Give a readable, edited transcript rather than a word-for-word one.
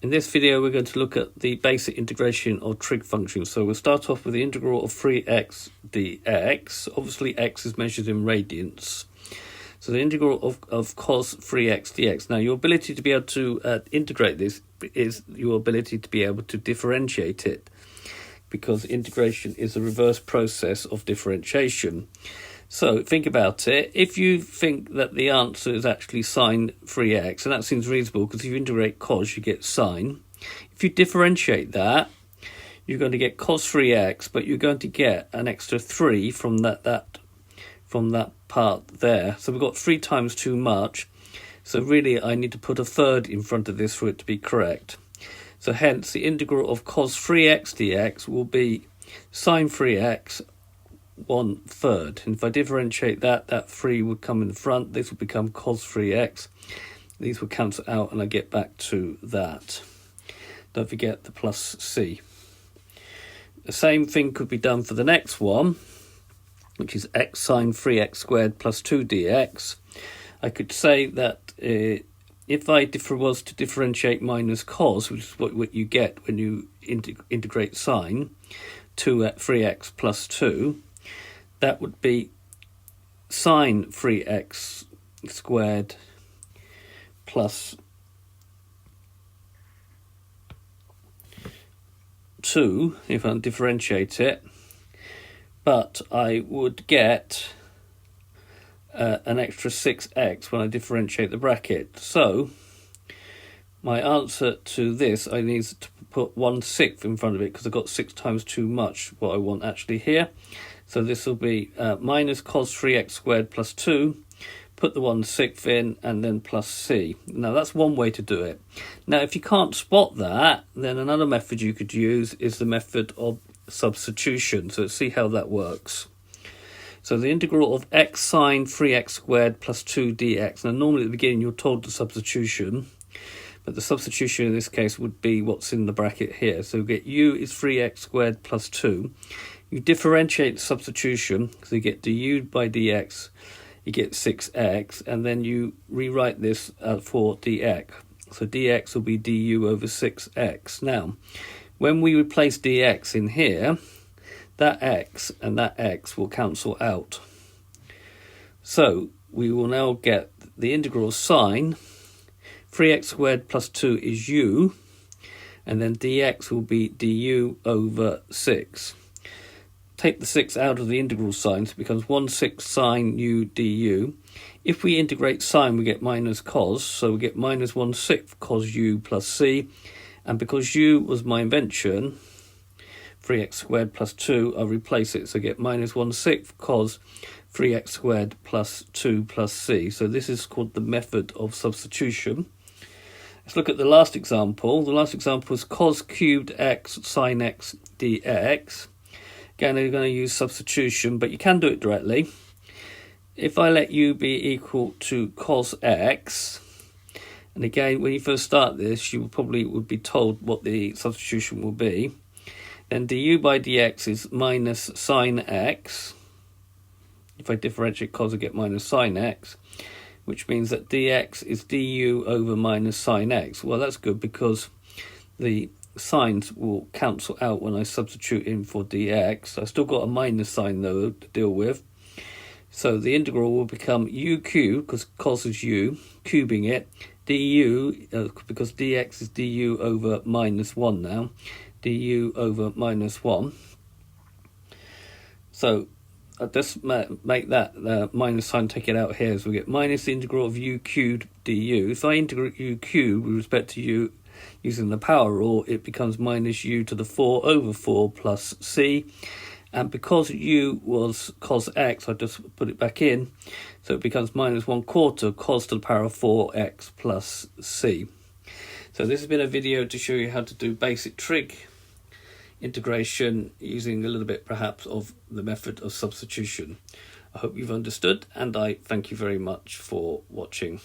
In this video, we're going to look at the basic integration of trig functions. So we'll start off with the integral of 3x dx. Obviously, x is measured in radians. So the integral of cos 3x dx. Now, your ability to be able to integrate this is your ability to be able to differentiate it, because integration is a reverse process of differentiation. So think about it. If you think that the answer is actually sine 3x, and that seems reasonable because if you integrate cos, you get sine. If you differentiate that, you're going to get cos 3x, but you're going to get an extra 3 from that part there. So we've got 3 times too much. So really, I need to put a third in front of this for it to be correct. So hence, the integral of cos 3x dx will be sine 3x 1/3. And if I differentiate that, that 3 would come in the front. This will become cos 3x. These will cancel out and I get back to that. Don't forget the plus c. The same thing could be done for the next one, which is x sine 3x squared plus 2 dx. I could say that if I was to differentiate minus cos, which is what you get when you integrate sine, 3x plus 2, that would be sine 3x squared plus 2, if I differentiate it. But I would get an extra 6x when I differentiate the bracket. So my answer to this, I need to put 1/6 in front of it because I've got 6 times too much what I want actually here. So this will be minus cos 3x squared plus 2, put the 1/6 in, and then plus c. Now that's one way to do it. Now if you can't spot that, then another method you could use is the method of substitution. So let's see how that works. So the integral of x sine 3x squared plus 2 dx. Now normally at the beginning you're told the substitution, but the substitution in this case would be what's in the bracket here. So we get u is 3x squared plus 2. You differentiate the substitution, so you get du by dx, you get 6x, and then you rewrite this for dx. So dx will be du over 6x. Now, when we replace dx in here, that x and that x will cancel out. So we will now get the integral of sine 3x squared plus 2 is u, and then dx will be du over 6. Take the 6 out of the integral sign, so it becomes 1/6 sine u du. If we integrate sine, we get minus cos, so we get minus 1/6 cos u plus c. And because u was my invention, 3x squared plus 2, I'll replace it, so I get minus 1/6 cos 3x squared plus 2 plus c. So this is called the method of substitution. Let's look at the last example. The last example is cos cubed x sine x dx. Again, you're going to use substitution, but you can do it directly. If I let u be equal to cos x, and again, when you first start this, you probably would be told what the substitution will be. Then du by dx is minus sine x. If I differentiate cos, I get minus sine x, which means that dx is du over minus sine x. Well, that's good because the signs will cancel out when I substitute in for dx. I still got a minus sign though to deal with. So the integral will become u cubed, because cos is u, cubing it, du, because dx is du over minus 1 now, du over minus 1. So I'll just make that minus sign, take it out here, so we get minus the integral of u cubed du. If I integrate u cubed with respect to u using the power rule, it becomes minus u to the 4 over 4 plus c. And because u was cos x, I just put it back in, so it becomes minus 1/4 cos to the power of 4x plus c. So this has been a video to show you how to do basic trig integration using a little bit perhaps of the method of substitution. I hope you've understood, and I thank you very much for watching.